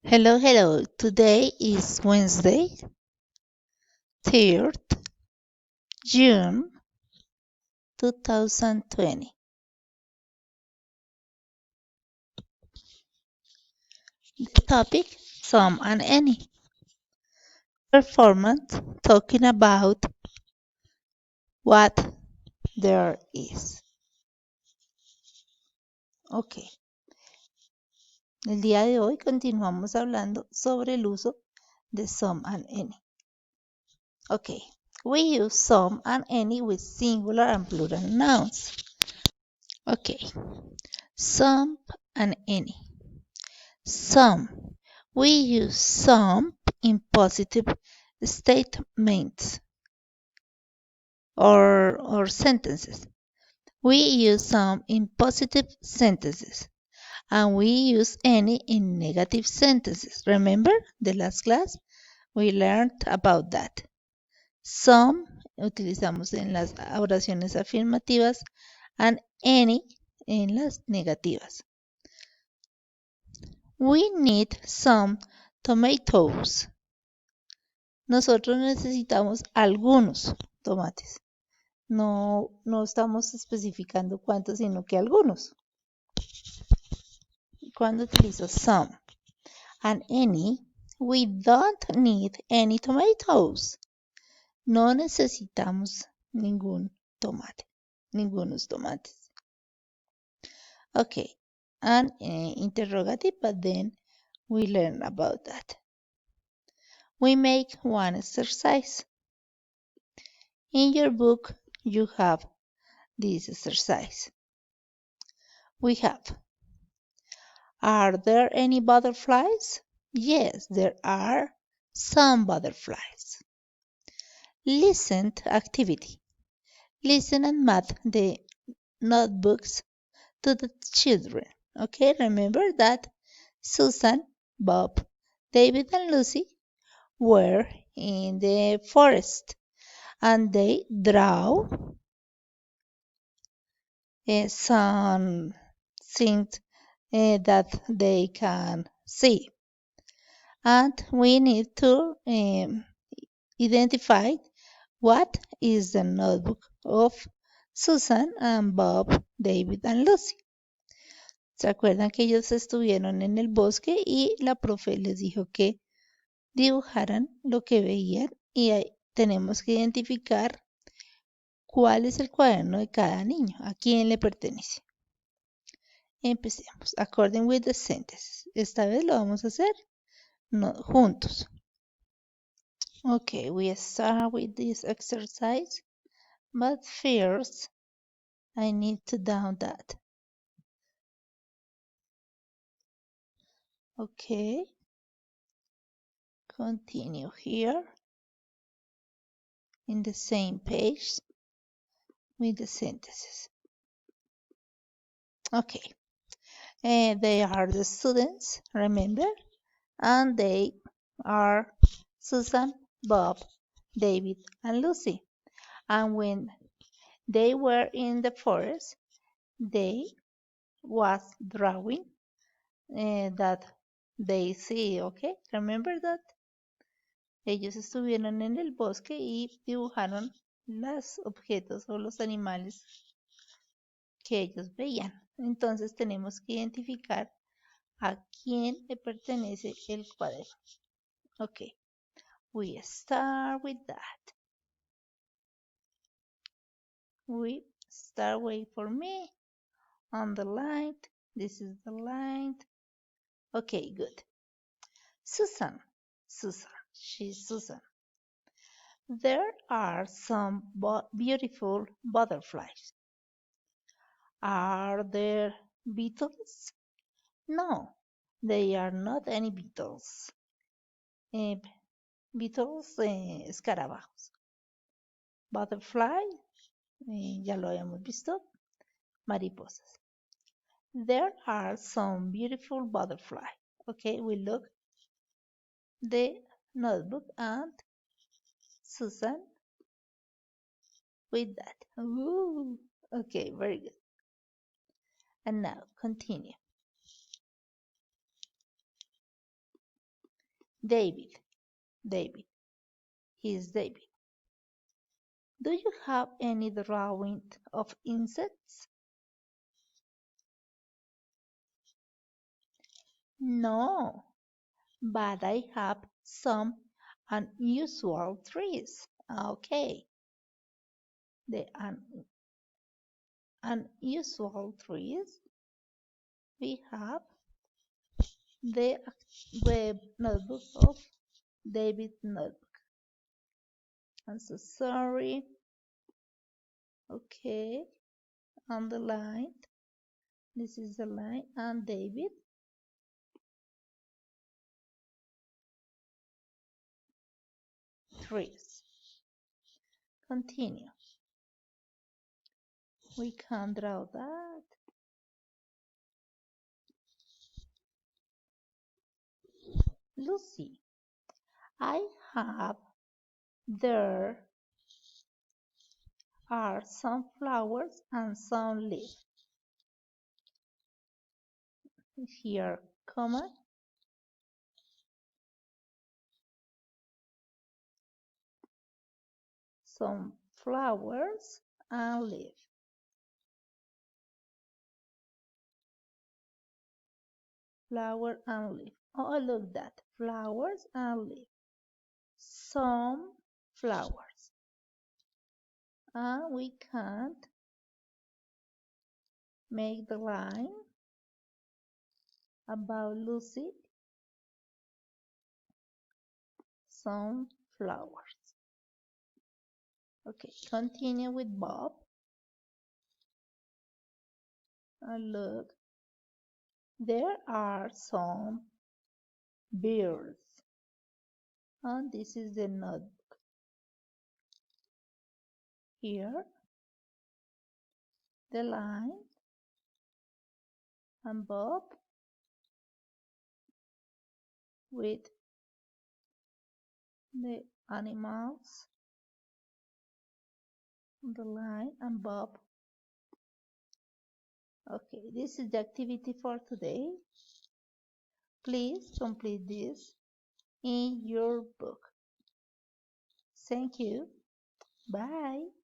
Hello, hello. Today is Wednesday, 3rd June 2020. The topic Some and Any. Performance talking about what there is. Ok, el día de hoy continuamos hablando sobre el uso de some and any. Ok, we use some and any with singular and plural nouns. Ok, some and any. Some. We use some in positive statements or sentences. We use some in positive sentences and we use any in negative sentences. Remember the last class? We learned about that. Some utilizamos en las oraciones afirmativas and any en las negativas. We need some tomatoes. Nosotros necesitamos algunos tomates. No estamos especificando cuántos, sino que algunos. Cuando utilizo some and any, we don't need any tomatoes. No necesitamos ningún tomate, ningunos tomates. Okay, and interrogative, but then we learn about that. We make one exercise. In your book, you have this exercise. We have, are there any butterflies? Yes, there are some butterflies. Listen to activity. Listen and math the notebooks to the children. Okay, remember that Susan, Bob, David, and Lucy were in the forest and they draw some things that they can see. And we need to identify what is the notebook of Susan and Bob, David and Lucy. ¿Se acuerdan que ellos estuvieron en el bosque y la profe les dijo que dibujaran lo que veían y tenemos que identificar cuál es el cuaderno de cada niño, a quién le pertenece? Empecemos. According with the sentences. Esta vez lo vamos a hacer juntos. Okay, we start with this exercise, but first I need to down that. Okay, continue here in the same page with the sentences. Okay, they are the students, remember, and they are Susan, Bob, David, and Lucy. And when they were in the forest, they was drawing that they see, okay? Remember that? Ellos estuvieron en el bosque y dibujaron los objetos o los animales que ellos veían. Entonces tenemos que identificar a quién le pertenece el cuaderno. Okay, we start with that. We start, wait for me, on the line. This is the line. Okay, good. Susan, she's Susan. There are some beautiful butterflies. Are there beetles? No, they are not any beetles. Beetles, escarabajos. Butterfly, ya lo habíamos visto, mariposas. There are some beautiful butterflies. Okay, we look the notebook and Susan with that. Ooh, okay, very good. And now continue. David. David. He's David. Do you have any drawing of insects? No, but I have some unusual trees. Okay, the unusual trees. We have the the notebook of David notebook. I'm so sorry. Okay, on the line. This is the line and David. Trees. Continue. We can draw that. Lucy, I have there are some flowers and some leaves. Here, comma, some flowers and leaves. Flower and leaf. Oh, look that. Flowers and leaf. Some flowers. And we can't make the line about Lucy. Some flowers. Okay, continue with Bob. And look, there are some birds. And this is the notebook. Here, the line and Bob with the animals on the line and Bob. Okay, this is the activity for today. Please complete this in your book. Thank you. Bye.